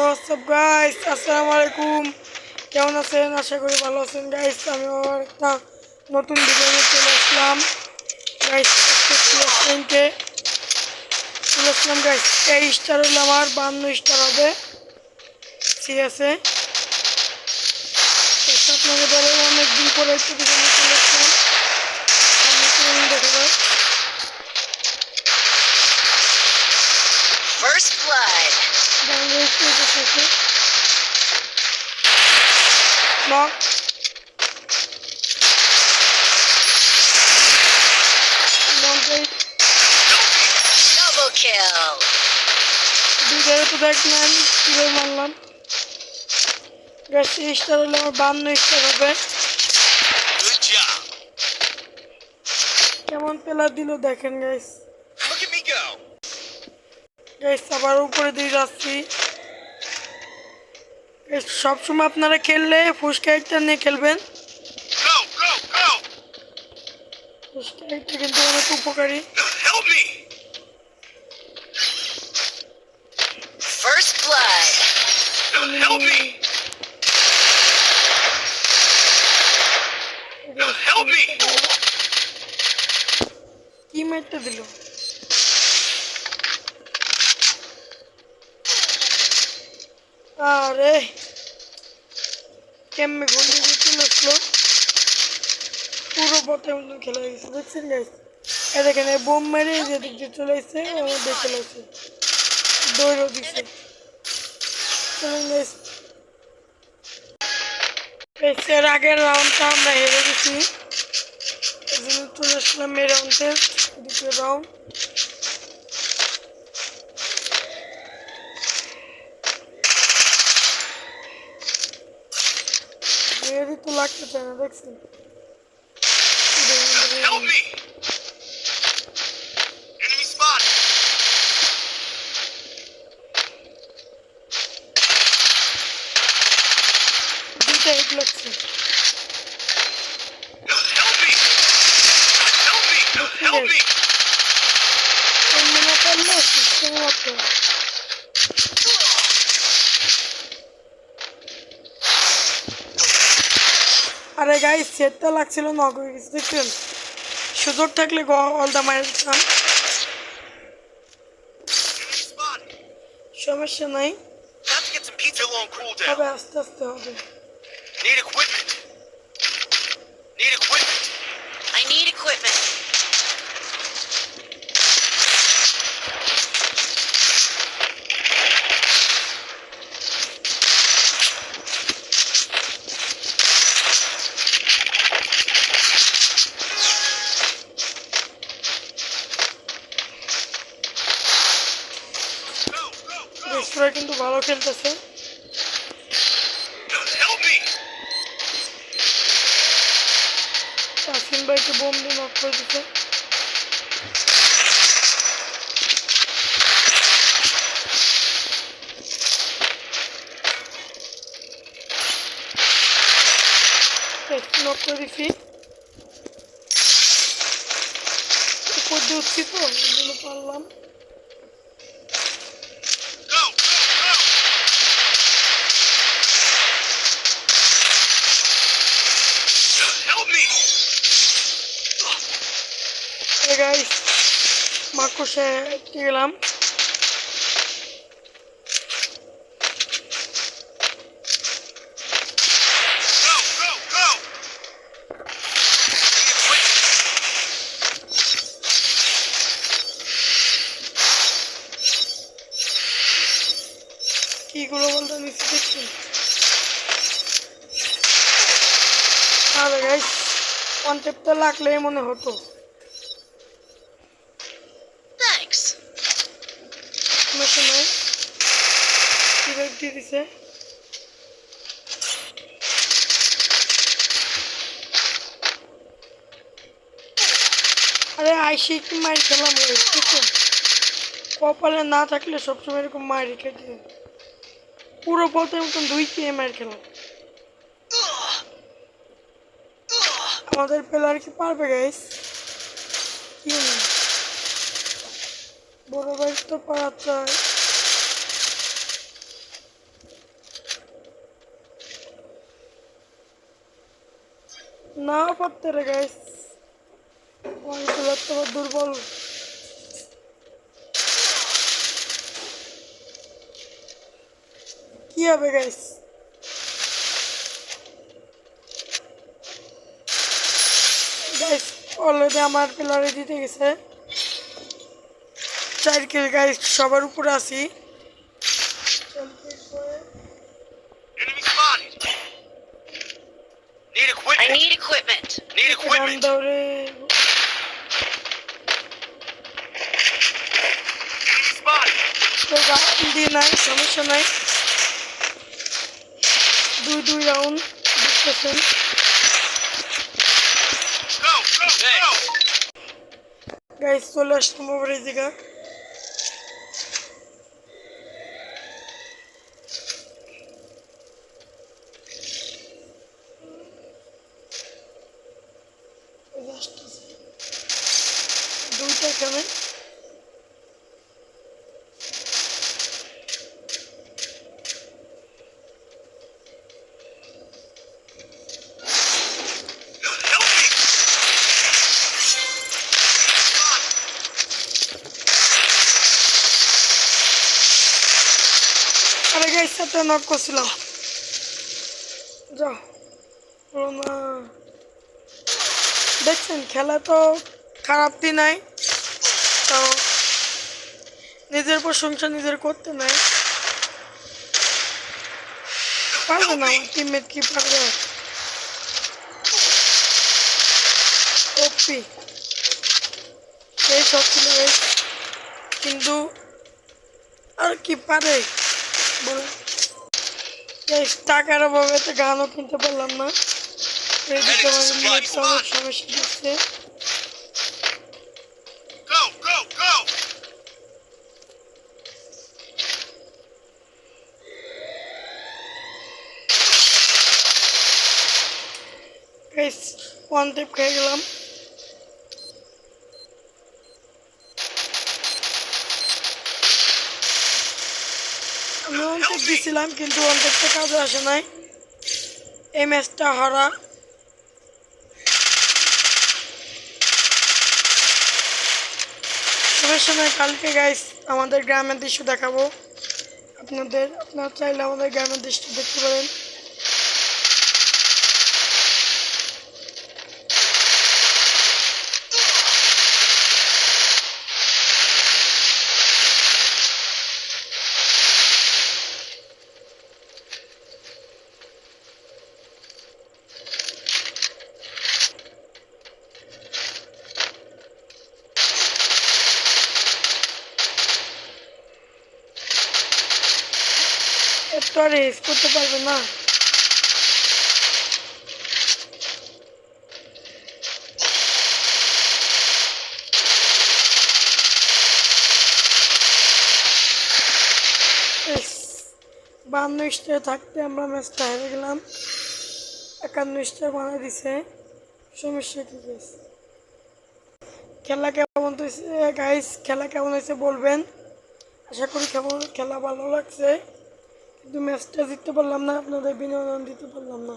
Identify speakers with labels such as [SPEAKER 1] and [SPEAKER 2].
[SPEAKER 1] WhatsApp guys, আসসালামু আলাইকুম। কেমন আছেন? আশা করি ভালো আছেন গাইস। আমি আবার একটা নতুন ভিডিও নিয়ে চলে আসলাম গাইস। চলে আসলাম গাইস। এই স্টার হলে আমার 52 স্টার হবে। ঠিক আছে, আপনাকে বলে অনেকদিন পরে একটু ভিডিও নিয়ে চলে আসলাম। দেখা যায়
[SPEAKER 2] First blood.
[SPEAKER 1] Knock.
[SPEAKER 2] Double kill.
[SPEAKER 1] দুইটারে তো দেখলেন কিভাবে মারলাম গাইস। স্টার হলে আমার 52 স্টার হবে।
[SPEAKER 2] Good job.
[SPEAKER 1] কেমন প্লেয়ার দিল দেখেন guys.
[SPEAKER 2] Look at me go.
[SPEAKER 1] Guys আবার উপরে দিয়ে যাচ্ছি। সবসময় আপনারা খেললে ফুস ক্যারেক্টার নিয়ে খেলবেন।
[SPEAKER 2] Go, go, go.
[SPEAKER 1] ফুস ক্যারেক্টার কিন্তু অনেক উপকারী।
[SPEAKER 2] Help me. First blood. Help me. Help me.
[SPEAKER 1] কি মারতে দিল? আরে কেমনে গোল দিয়ে চলে আসলো। পুরো বটের মতন খেলা গেছে দেখছেন গাইস। এ দেখেন এই বোম মেরে যেদিক দিয়ে চলে আসছে ওর মধ্যে চলে আসছে, দৌড়ও দিচ্ছে। চলুন গাইস, এর আগের রাউন্ডটা আমরা হেরে গেছি, এই জন্য চলে আসলাম এই রাউন্ডের দ্বিতীয় রাউন্ড। মেয়েরই তো লাগতে চায় না দেখছেন।
[SPEAKER 2] Help me. Enemy spotted.
[SPEAKER 1] দুইটা হিট লাগছে।
[SPEAKER 2] Help me. Help me. Help me.
[SPEAKER 1] মনে করলে সিস্টেম মতো। আরে গাইস সেটটা লাগছিল নক হয়ে গেছে দেখছেন। সুযোগ থাকলে অলদা মায়ের দিতাম, সমস্যা নাই,
[SPEAKER 2] Time to get some pizza on cooldown.
[SPEAKER 1] তবে আস্তে আস্তে হবে।
[SPEAKER 2] Need equipment. Need equipment. I need equipment.
[SPEAKER 1] Deshra কিন্তু ভালো খেলতেছে।
[SPEAKER 2] Help me.
[SPEAKER 1] তাসিম ভাইকে বোম দিয়ে নক করে দিতে। নক করে দিচ্ছি, উপর দিয়ে উঠছি তো এই জন্য পারলাম।
[SPEAKER 2] Go, go, go. Help me.
[SPEAKER 1] Hey guys, মাকুশে গেলাম।
[SPEAKER 2] Go, go, go. Need equipment.
[SPEAKER 1] কিগুলো বলতে নিচ্ছি দেখছি। আরে গাইস কনসেপ্টটা লাগলেই মনে হতো।
[SPEAKER 2] Thanks.
[SPEAKER 1] কোনো সময় কিভাবে দিয়ে দিছে। আরে আইসি কি মার খেলাম দেখছেন। কপালে না থাকলে সবসময় এরকম মার রেখে দিয়ে পুরো বলতে মতন 2 মার খেলাম। আমাদের প্লেয়ার কি পারবে গাইস? কি বড় ভাই তো পারা চায়। না পারতে রে গাইস, আমার খেলার তো আবার দুর্বল। কি হবে গাইস? গাইস অলরেডি আমার প্লেয়ারে জিতে গেছে 4 কিল গাইস, সবার উপরে আছি।
[SPEAKER 2] Enemy spotted. Need
[SPEAKER 3] I
[SPEAKER 2] equipment.
[SPEAKER 3] need equipment.
[SPEAKER 2] Need
[SPEAKER 1] run
[SPEAKER 2] equipment.
[SPEAKER 1] দৌড়ে
[SPEAKER 2] Enemy spotted.
[SPEAKER 1] দি নাই, সমস্যা নাই। 2 রাউন্ড দেখতেছেন।
[SPEAKER 2] Go, go, go.
[SPEAKER 1] গাইস চলে আসলাম ওভার এই জায়গা। দুইটা এখানে
[SPEAKER 2] Help me.
[SPEAKER 1] আরে গাইস সাথে নক করছিলাম। যাও হলো না। দেখছেন খেলা তো খারাপ দিন নাই, তো নিজের প্রশংসা নিজের করতে নাই। পারবে না আমার টিমমেট, কি পারবে? ওপি সেই সব ছিল guys, কিন্তু আর কি পারে বলে। guys টাকার অভাবে তো গানও কিনতে পারলাম না, এদিকে আমার নেটটা অনেক সমস্যা দিচ্ছে।
[SPEAKER 2] Go, go, go.
[SPEAKER 1] Guys one টেপ খেয়ে গেলাম। আমি ওয়ান টেপ দিছিলাম কিন্তু ওয়ান টেপটা কাজে আসে নাই, এই ম্যাচটা হারা। সমস্যা নয়, কালকে গাইস আমাদের গ্রামের দৃশ্য দেখাবো আপনারা চাইলে আমাদের গ্রামের দৃশ্য দেখতে পারেন। একটু আর রেস করতে পারবে না। Yes, 52 স্টার থাকতে আমরা ম্যাচটা হেরে গেলাম। 51 স্টার বানিয়ে দিছে, সমস্যা কি গাইস? খেলা কেমন হয়েছে গাইস? খেলা কেমন হয়েছে বলবেন, আশা করি খেলা ভালো লাগছে, কিন্তু ম্যাচটা জিততে পারলাম না, আপনাদের বিনোদন দিতে পারলাম না।